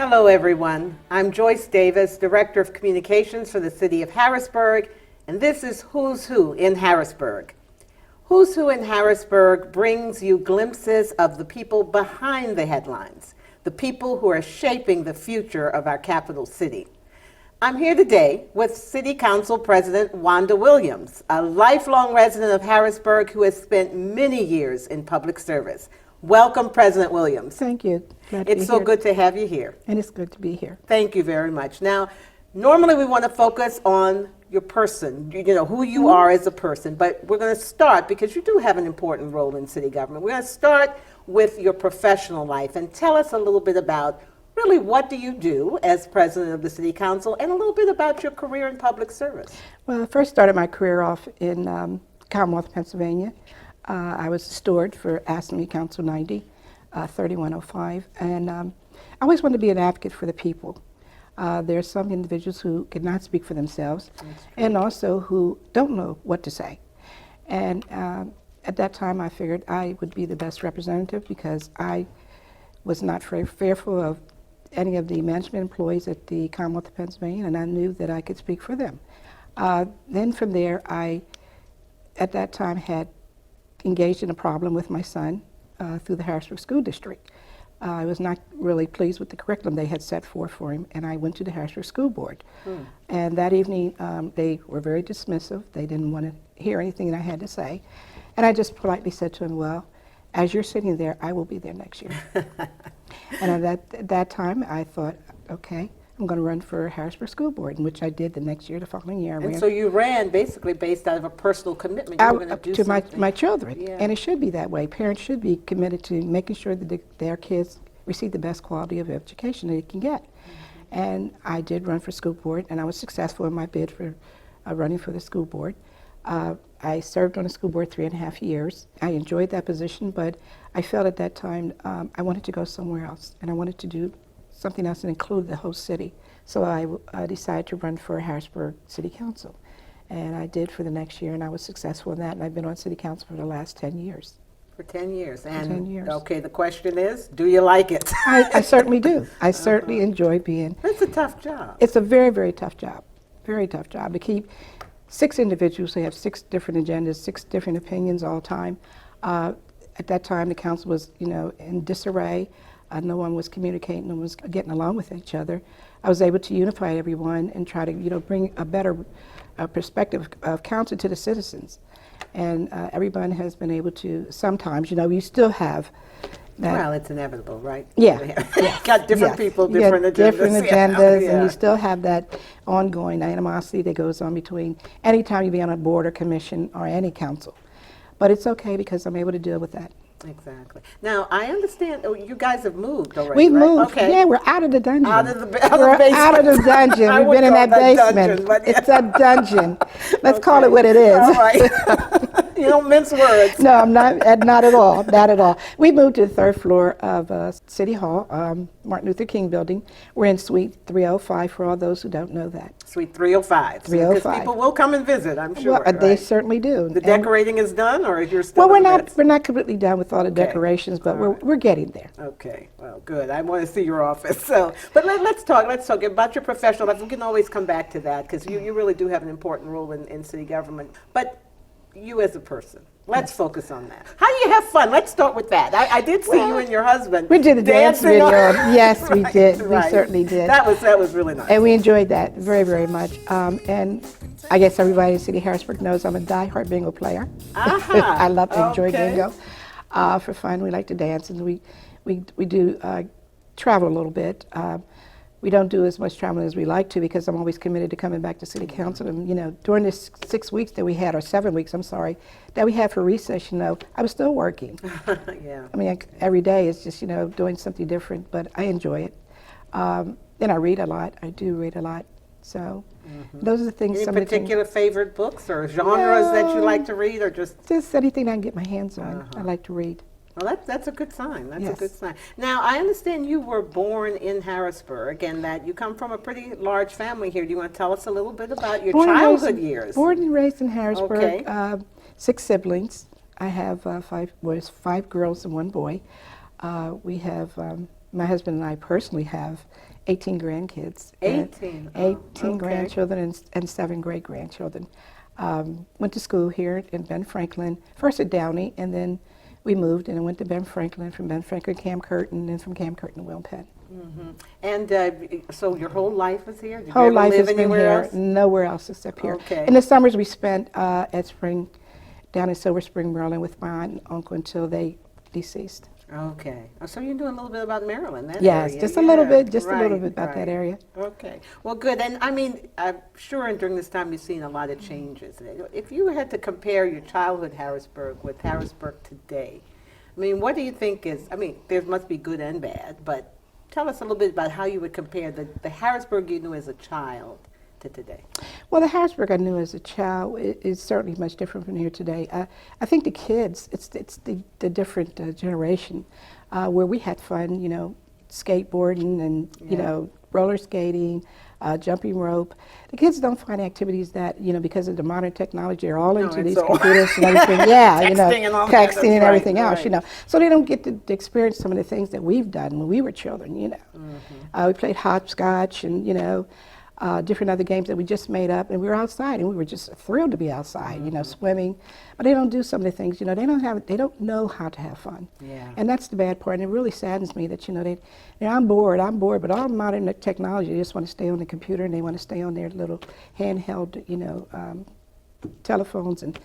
Hello, everyone. I'm Joyce Davis, Director of Communications for the City of Harrisburg, and this is Who's Who in Harrisburg. Who's Who in Harrisburg brings you glimpses of the people behind the headlines, the people who are shaping the future of our capital city. I'm here today with City Council President Wanda Williams, a lifelong resident of Harrisburg who has spent many years in public service. Welcome, President Williams. Thank you. Glad to be It's so here. good to have you here. And it's good to be here. Thank you very much. Now, normally we want to focus on your person, you know, who you are as a person, but we're going to start, because you do have an important role in city government, we're going to start with your professional life and tell us a little bit about really what do you do as president of the City Council and a little bit about your career in public service. Well, I first started my career off in Commonwealth, Pennsylvania. I was a steward for Aston Council 90, 3105, and I always wanted to be an advocate for the people. There are some individuals who cannot speak for themselves and also who don't know what to say. And at that time I figured I would be the best representative because I was not very fearful of any of the management employees at the Commonwealth of Pennsylvania, and I knew that I could speak for them. Then from there, I, at that time, had engaged in a problem with my son through the Harrisburg School District. I was not really pleased with the curriculum they had set forth for him, and I went to the Harrisburg School Board. And that evening, they were very dismissive. They didn't want to hear anything that I had to say. And I just politely said to him, well, as you're sitting there, I will be there next year. And at that time, I thought, okay, I'm going to run for Harrisburg School Board, in which I did the next year, the following year. And so you ran basically based out of a personal commitment. You were going to do to something. my children. Yeah. And it should be that way. Parents should be committed to making sure that their kids receive the best quality of education they can get. And I did run for school board, and I was successful in my bid for running for the school board. I served on the school board 3.5 years. I enjoyed that position, but I felt at that time I wanted to go somewhere else, and I wanted to do something else that included the whole city. So I decided to run for Harrisburg City Council, and I did for the next year, and I was successful in that, and I've been on City Council for the last 10 years. For 10 years. And 10 years. Okay, the question is, do you like it? I certainly do. I certainly enjoy being. It's a tough job. It's a very, very tough job. Very tough job to keep 6 individuals who have 6 different agendas, 6 different opinions all the time. At that time, the council was, in disarray. No one was communicating, no one was getting along with each other. I was able to unify everyone and try to, bring a better perspective of council to the citizens. And everyone has been able to, sometimes, you still have that. Well, it's inevitable, right? Yeah. Got different people, different agendas. Different agendas, Yeah. and you still have that ongoing animosity that goes on between anytime you be on a board or commission or any council. But it's okay because I'm able to deal with that. Exactly. Now, I understand you guys have moved already, We've right? moved. Okay. Yeah, we're out of the dungeon. Out of the basement. We're out of the dungeon. I We've would been in call that that basement. dungeon, but yeah. It's a dungeon. Let's call it what it is. All right. You don't mince words. No, I'm not at all. Not at all. We moved to the 3rd floor of City Hall, Martin Luther King building. We're in Suite 305 for all those who don't know that. Suite 305. 305. Because people will come and visit, I'm sure. Well, they right? certainly do. The decorating is done, or you're still Well, in the midst? we're not completely done with all the decorations, but All right. we're getting there. Okay, well, good. I want to see your office. So, but let's talk about your professional life. We can always come back to that because you really do have an important role in city government. But you as a person, let's focus on that. How do you have fun? Let's start with that. I did see you and your husband. We did a dance dancing video. Yes, we Right, did. right. We certainly did. That was really nice. And we enjoyed that very, very much. And I guess everybody in City of Harrisburg knows I'm a diehard bingo player. Aha, I love to enjoy okay. bingo. For fun, we like to dance, and we do travel a little bit. We don't do as much traveling as we like to because I'm always committed to coming back to City Council. And during this 6 weeks that we had, or 7 weeks, I'm sorry, that we had for recess, I was still working. Yeah. I mean, every day is just, doing something different, but I enjoy it. And I read a lot. I do read a lot. So those are the things. Any particular favorite books or genres that you like to read, or just anything I can get my hands on. I like to read. Well, that's a good sign. That's Yes. a good sign. Now, I understand you were born in Harrisburg and that you come from a pretty large family here. Do you want to tell us a little bit about your childhood years? Born and raised in Harrisburg. Okay. 6 siblings. I have 5 girls and 1 boy. We have my husband and I personally have 18 grandkids. 18? 18 okay. grandchildren and 7 great-grandchildren. Went to school here in Ben Franklin, first at Downey, and then we moved and I went to Ben Franklin, from Ben Franklin, Cam Curtin, and from Cam Curtin to Will Penn. And so your whole life was here? Did you Whole ever life live has been anywhere here, else? nowhere else except here. Okay. In the summers we spent at Spring, down in Silver Spring, Maryland with my aunt and uncle until they deceased. Okay. So you knew a little bit about Maryland, that Yes, area. just a little bit, Right, about that right. area. Okay. Well, good. And I mean, I'm sure during this time you've seen a lot of changes. If you had to compare your childhood Harrisburg with Harrisburg today, I mean, what do you think is, I mean, there must be good and bad, but tell us a little bit about how you would compare the Harrisburg you knew as a child to today. Well, the Harrisburg I knew as a child is certainly much different from here today. I think the kids, it's the different generation where we had fun, you know, skateboarding and, you know, roller skating, jumping rope. The kids don't find activities that, you know, because of the modern technology, are all into these computers and everything. Yeah, you know, Texting and all that, texting and everything else, right. you know. So they don't get to experience some of the things that we've done when we were children, you know. We played hopscotch and, you know, different other games that we just made up, and we were outside, and we were just thrilled to be outside, you know, swimming. But they don't do some of the things, you know, they don't know how to have fun. Yeah. And that's the bad part, and it really saddens me that, you know, I'm bored, but all modern technology, they just want to stay on the computer, and they want to stay on their little handheld, you know, telephones, and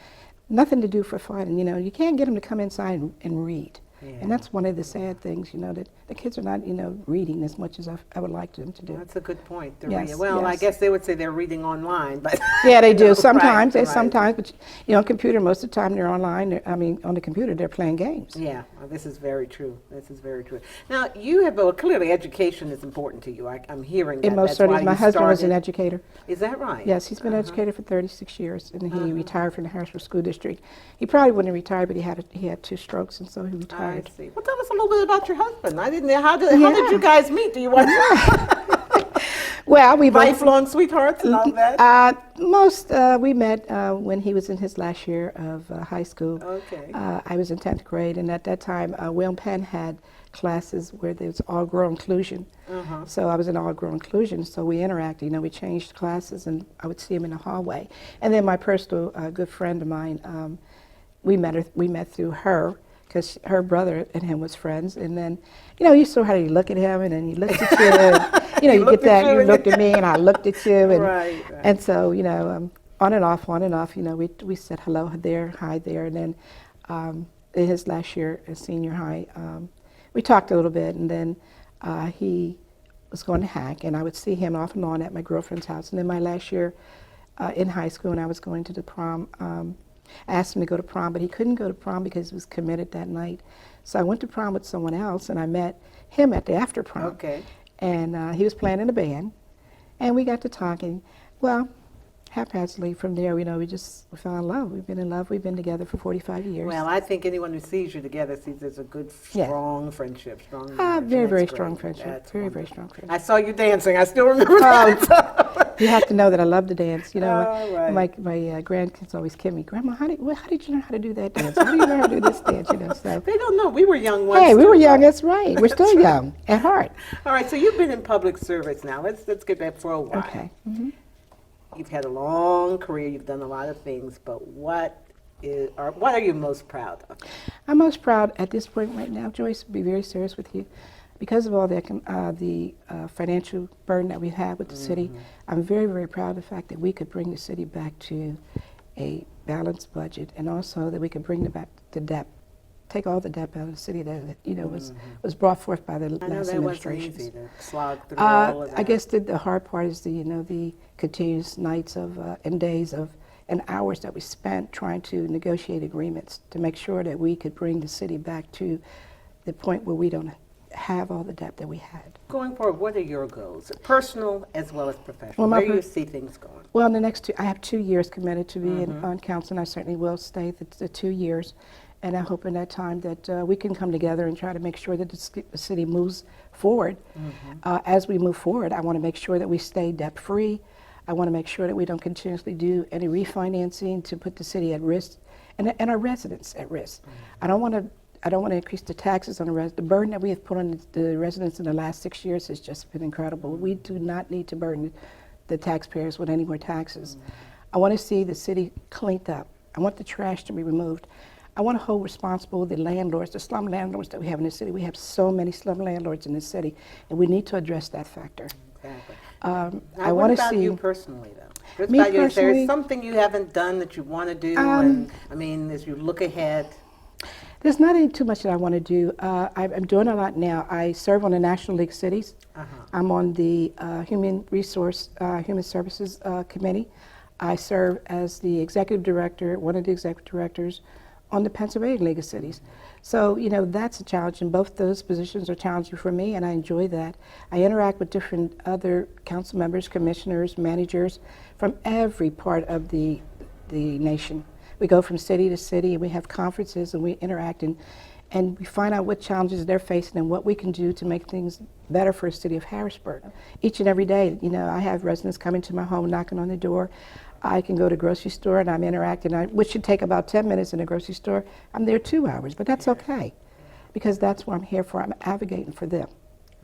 nothing to do for fun. And, you know, you can't get them to come inside and read. Yeah. And that's one of the sad things, you know, that the kids are not, you know, reading as much as I would like them to do. That's a good point. Yes, Well, I yes. guess they would say they're reading online, but Yeah, they do. Right, Sometimes, right. sometimes, but you know, on computer, most of the time they're online. I mean, on the computer, they're playing games. Yeah, well, this is very true. This is very true. Now, you have, well, clearly education is important to you. I'm hearing that. It most That's certainly why is. My you husband was an started- educator. Is that right? Yes, he's been an educator for 36 years, and he retired from the Harrisburg School District. He probably wouldn't have retired, but he had 2 strokes, and so he I retired. see. Well, tell us a little bit about your husband. I didn't know, how did you guys meet? Do you want Well, we both, lifelong sweethearts and all that? we met when he was in his last year of high school. Okay. I was in 10th grade, and at that time, Will Penn had classes where there was all-girl inclusion. So I was in all-girl inclusion, so we interacted. You know, we changed classes, and I would see him in the hallway. And then my personal good friend of mine, we met through her, because her brother and him was friends. And then, you know, you saw how you look at him, and then he looked at you. And, you know, you get that, you looked at me, and I looked at you. And, Right. and so, you know, on and off, you know, we said hello there, hi there. And then in his last year at senior high, we talked a little bit, and then he was going to Hack, and I would see him off and on at my girlfriend's house. And then my last year in high school, and I was going to the prom, I asked him to go to prom, but he couldn't go to prom because he was committed that night. So I went to prom with someone else, and I met him at the after prom. Okay. And he was playing in a band, and we got to talking. Well, haphazardly from there, you know, we fell in love. We've been in love. We've been together for 45 years. Well, I think anyone who sees you together sees there's a good, Yeah. strong friendship, strong marriage. Very, and very that's strong great. friendship. That's Very, very wonderful. strong friendship. I saw you dancing. I still remember that. You have to know that I love to dance. You know, Oh, right. my grandkids always kid me, Grandma, how did you learn how to do that dance? How do you learn how to do this dance? You know, so. They don't know. We were young once. Hey, we too, were young. right? That's right. We're still young at heart. All right, so you've been in public service now. Let's get back for a while. Okay. Mm-hmm. You've had a long career. You've done a lot of things, but what are you most proud of? I'm most proud at this point right now, Joyce, to be very serious with you, because of all the financial burden that we've had with the city. I'm very, very proud of the fact that we could bring the city back to a balanced budget, and also that we could bring back the debt, take all the debt out of the city that, you know, was brought forth by the I know last that wasn't administrations. easy to slog through all of that. I guess the hard part is the continuous nights of and days of and hours that we spent trying to negotiate agreements to make sure that we could bring the city back to the point where we don't have all the debt that we had. Going forward, what are your goals, personal as well as professional? Well, Where do you see things going? Well, in the next I have 2 years committed to be on council, and I certainly will stay the 2 years. And I hope in that time that we can come together and try to make sure that the city moves forward. As we move forward, I want to make sure that we stay debt-free. I want to make sure that we don't continuously do any refinancing to put the city at risk and our residents at risk. I don't want to I don't want to increase the taxes on the residents. The burden that we have put on the residents in the last 6 years has just been incredible. We do not need to burden the taxpayers with any more taxes. I want to see the city cleaned up. I want the trash to be removed. I want to hold responsible the landlords, the slum landlords that we have in the city. We have so many slum landlords in the city, and we need to address that factor. Exactly. I want to What about see you personally, though? Just Me about you, is there personally, something you haven't done that you want to do? And I mean, as you look ahead. There's not any too much that I want to do. I'm doing a lot now. I serve on the National League of Cities. I'm on the Human Services Committee. I serve as the executive director, one of the executive directors on the Pennsylvania League of Cities. So, you know, that's a challenge, and both those positions are challenging for me, and I enjoy that. I interact with different other council members, commissioners, managers from every part of the nation. We go from city to city, and we have conferences, and we interact, and we find out what challenges they're facing and what we can do to make things better for the city of Harrisburg. Each and every day, you know, I have residents coming to my home, knocking on the door. I can go to the grocery store and I'm interacting, which should take about 10 minutes in the grocery store. I'm there 2 hours, but that's okay, because that's what I'm here for. I'm advocating for them.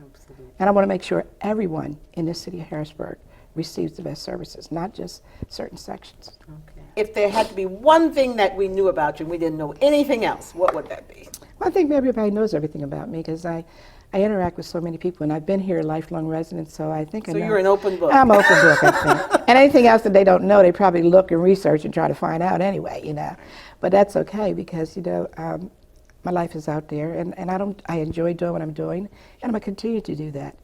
Absolutely. And I want to make sure everyone in the city of Harrisburg receives the best services, not just certain sections. Okay. If there had to be one thing that we knew about you and we didn't know anything else, what would that be? Well, I think maybe everybody knows everything about me, because I interact with so many people, and I've been here a lifelong resident, so I think I know. So you're an open book. I'm open book, I think. And anything else that they don't know, they probably look and research and try to find out anyway, you know. But that's okay, because, you know, my life is out there, and I enjoy doing what I'm doing, and I'm going to continue to do that.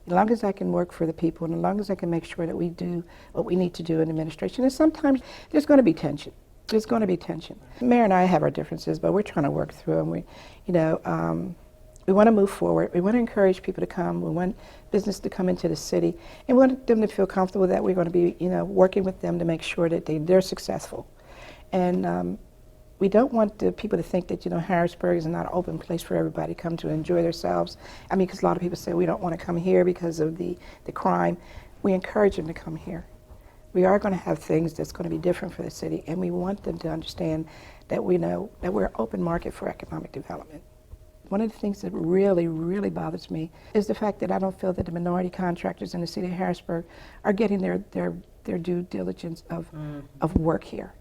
As long as I can work for the people, and as long as I can make sure that we do what we need to do in administration. And sometimes there's going to be tension. There's going to be tension. The mayor and I have our differences, but we're trying to work through them. We want to move forward. We want to encourage people to come. We want business to come into the city, and we want them to feel comfortable that we're going to be, you know, working with them to make sure that they're successful. And we don't want the people to think that, you know, Harrisburg is not an open place for everybody to come to enjoy themselves. I mean, because a lot of people say we don't want to come here because of the crime. We encourage them to come here. We are going to have things that's going to be different for the city, and we want them to understand that we know that we're an open market for economic development. One of the things that really, really bothers me is the fact that I don't feel that the minority contractors in the city of Harrisburg are getting their due diligence of work here.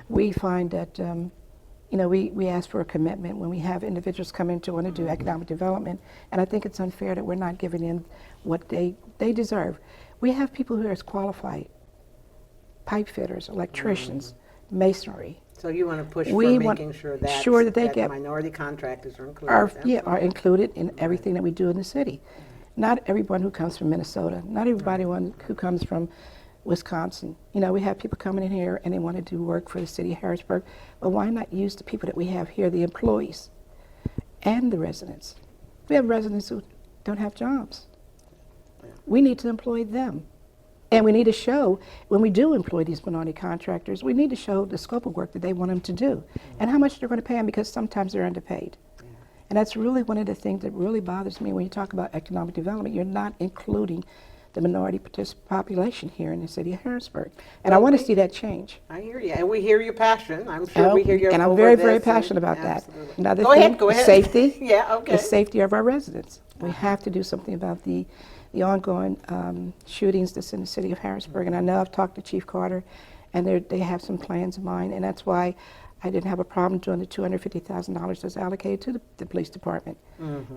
We find that, you know, we ask for a commitment when we have individuals come in to want to do economic development, and I think it's unfair that we're not giving them what they deserve. We have people who are as qualified, pipe fitters, electricians, masonry. So you want to push for making sure that, they get minority contractors are included. Are included in everything that we do in the city. Not everyone who comes from Minnesota, not everybody who comes from Wisconsin. You know, we have people coming in here and they want to do work for the city of Harrisburg, but why not use the people that we have here, the employees and the residents? We have residents who don't have jobs. We need to employ them. And we need to show, when we do employ these minority contractors, we need to show the scope of work that they want them to do and how much they're going to pay them, because sometimes they're underpaid. And that's really one of the things that really bothers me when you talk about economic development. You're not including the minority population here in the city of Harrisburg. And I want to see that change. I hear you, and we hear your passion. I'm sure we hear your And I'm very, very passionate about that. Another Go thing, ahead. Safety. Yeah, okay. The safety of our residents. We have to do something about the ongoing shootings that's in the city of Harrisburg. And I know I've talked to Chief Carter, and they have some plans in mind, and that's why I didn't have a problem doing the $250,000 that's allocated to the police department.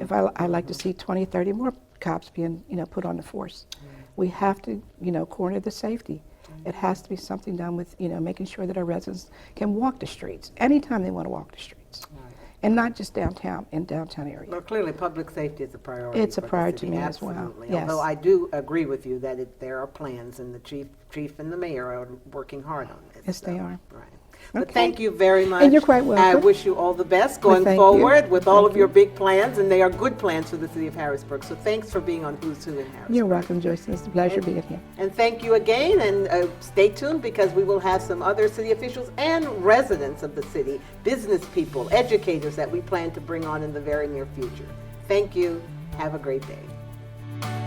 If I'd like to see 20, 30 more cops being, you know, put on the force. We have to, you know, corner the safety. It has to be something done with, you know, making sure that our residents can walk the streets anytime they want to walk the streets. And not just downtown, in downtown area. Well, clearly public safety is a priority. It's a priority to me as well. Absolutely. Yes. Although I do agree with you that there are plans, and the chief and the mayor are working hard on this. Yes, they are. Right. But Okay. thank you very much. And you're quite welcome. I wish you all the best going thank forward you. with all of your big plans, and they are good plans for the city of Harrisburg. So thanks for being on Who's Who in Harrisburg. You're welcome, Joyce. It's a pleasure being here. And thank you again, and stay tuned, because we will have some other city officials and residents of the city, business people, educators that we plan to bring on in the very near future. Thank you. Have a great day.